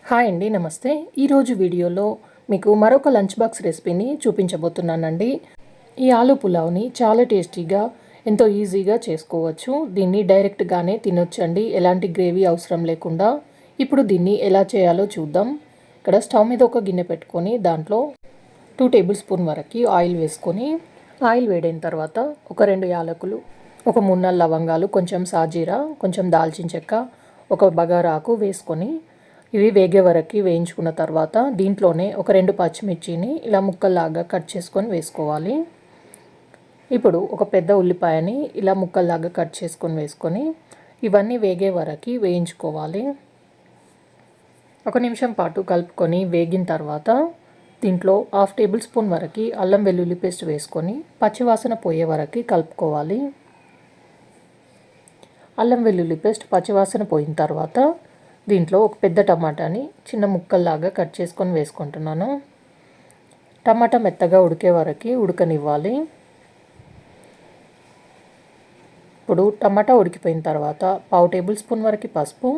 Hi అండి, నమస్తే. ఈరోజు వీడియోలో మీకు మరొక లంచ్ బాక్స్ రెసిపీని చూపించబోతున్నానండి. ఈ ఆలు పులావ్ని చాలా టేస్టీగా ఎంతో ఈజీగా చేసుకోవచ్చు. దీన్ని డైరెక్ట్గానే తినొచ్చండి, ఎలాంటి గ్రేవీ అవసరం లేకుండా. ఇప్పుడు దీన్ని ఎలా చేయాలో చూద్దాం. ఇక్కడ స్టవ్ మీద ఒక గిన్నె పెట్టుకొని దాంట్లో 2 టేబుల్ స్పూన్ వరకు ఆయిల్ వేసుకొని, ఆయిల్ వేడైన తర్వాత ఒక 2 యాలకులు, ఒక 3 లవంగాలు, కొంచెం సాజీరా, కొంచెం దాల్చిన చెక్క, ఒక బగారాకు వేసుకొని ఇవి వేగే వరకు వేయించుకున్న తర్వాత దీంట్లోనే ఒక 2 పచ్చిమిర్చిని ఇలా ముక్కల్లాగా కట్ చేసుకొని వేసుకోవాలి. ఇప్పుడు ఒక పెద్ద ఉల్లిపాయని ఇలా ముక్కల్లాగా కట్ చేసుకొని వేసుకొని ఇవన్నీ వేగే వరకు వేయించుకోవాలి. 1 నిమిషం పాటు కలుపుకొని వేగిన తర్వాత దీంట్లో 1/2 టేబుల్ స్పూన్ వరకు అల్లం వెల్లుల్లి పేస్ట్ వేసుకొని పచ్చివాసన పోయే వరకు కలుపుకోవాలి. అల్లం వెల్లుల్లి పేస్ట్ పచ్చివాసన పోయిన తర్వాత దీంట్లో ఒక పెద్ద టమాటాని చిన్న ముక్కల్లాగా కట్ చేసుకొని వేసుకుంటున్నాను. టమాటా మెత్తగా ఉడికే వరకు ఉడకనివ్వాలి. ఇప్పుడు టమాటా ఉడికిపోయిన తర్వాత 1/2 టేబుల్ స్పూన్ వరకు పసుపు,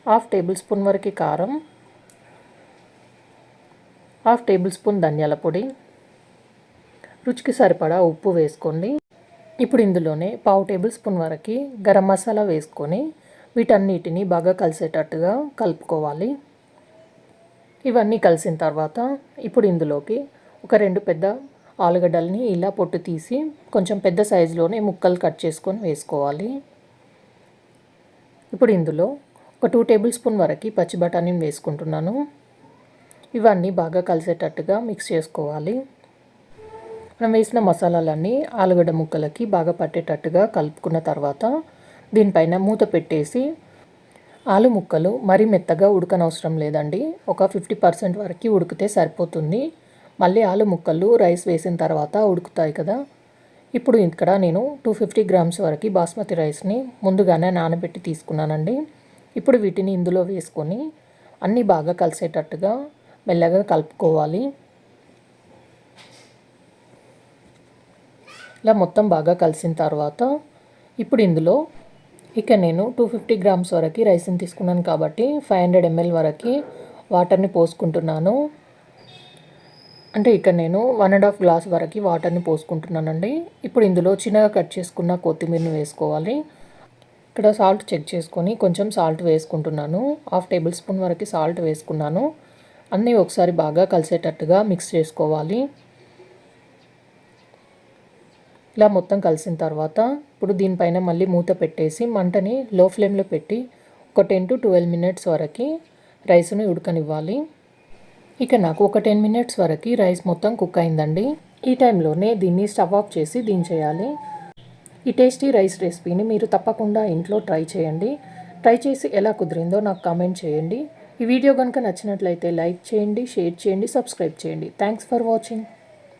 1/2 టేబుల్ స్పూన్ వరకు కారం, 1/2 టేబుల్ స్పూన్ ధనియాల పొడి, రుచికి సరిపడా ఉప్పు వేసుకోండి. ఇప్పుడు ఇందులోనే 1/2 టేబుల్ స్పూన్ వరకు గరం మసాలా వేసుకొని వీటన్నిటిని బాగా కలిసేటట్టుగా కలుపుకోవాలి. ఇవన్నీ కలిసిన తర్వాత ఇప్పుడు ఇందులోకి ఒక 2 పెద్ద ఆలుగడ్డల్ని ఇలా పొట్టు తీసి కొంచెం పెద్ద సైజులోనే ముక్కలు కట్ చేసుకొని వేసుకోవాలి. ఇప్పుడు ఇందులో ఒక 2 టేబుల్ స్పూన్ వరకు పచ్చి బఠానీని వేసుకుంటున్నాను. ఇవన్నీ బాగా కలిసేటట్టుగా మిక్స్ చేసుకోవాలి. మనం వేసిన మసాలాలన్నీ ఆలుగడ్డ ముక్కలకి బాగా పట్టేటట్టుగా కలుపుకున్న తర్వాత దీనిపైన మూత పెట్టేసి, ఆలు ముక్కలు మరీ మెత్తగా ఉడకనవసరం లేదండి, ఒక 50% వరకు ఉడికితే సరిపోతుంది. మళ్ళీ ఆలు ముక్కలు రైస్ వేసిన తర్వాత ఉడుకుతాయి కదా. ఇప్పుడు ఇక్కడ నేను 250 గ్రామ్స్ వరకు బాస్మతి రైస్ని ముందుగానే నానబెట్టి తీసుకున్నానండి. ఇప్పుడు వీటిని ఇందులో వేసుకొని అన్నీ బాగా కలిసేటట్టుగా మెల్లగా కలుపుకోవాలి. ఇలా మొత్తం బాగా కలిసిన తర్వాత ఇప్పుడు ఇందులో నేను 250 గ్రామ్స్ వరకు రైస్ని తీసుకున్నాను కాబట్టి 500 ml వరకు వాటర్ని పోసుకుంటున్నాను. అంటే ఇక్కడ నేను 1.5 గ్లాస్ వరకు వాటర్ని పోసుకుంటున్నానండి. ఇప్పుడు ఇందులో చిన్నగా కట్ చేసుకున్న కొత్తిమీరని వేసుకోవాలి. ఇక్కడ సాల్ట్ చెక్ చేసుకొని కొంచెం సాల్ట్ వేసుకుంటున్నాను. 1/2 టేబుల్ స్పూన్ వరకు సాల్ట్ వేసుకున్నాను. అన్నీ ఒకసారి బాగా కలిసేటట్టుగా మిక్స్ చేసుకోవాలి. ఇలా మొత్తం కలిసిన తర్వాత ఇప్పుడు దీనిపైన మళ్ళీ మూత పెట్టేసి మంటని లో ఫ్లేమ్లో పెట్టి ఒక 10 to 12 మినిట్స్ వరకు రైస్ని ఉడకనివ్వాలి. ఇక నాకు ఒక 10 మినిట్స్ వరకు రైస్ మొత్తం కుక్ అయిందండి. ఈ టైంలోనే దీన్ని స్టవ్ ఆఫ్ చేసి దించేయాలి. ఈ టేస్టీ రైస్ రెసిపీని మీరు తప్పకుండా ఇంట్లో ట్రై చేయండి. ట్రై చేసి ఎలా కుదిరిందో నాకు కామెంట్ చేయండి. ఈ వీడియో కనుక నచ్చినట్లయితే లైక్ చేయండి, షేర్ చేయండి, సబ్స్క్రైబ్ చేయండి. Thanks for watching.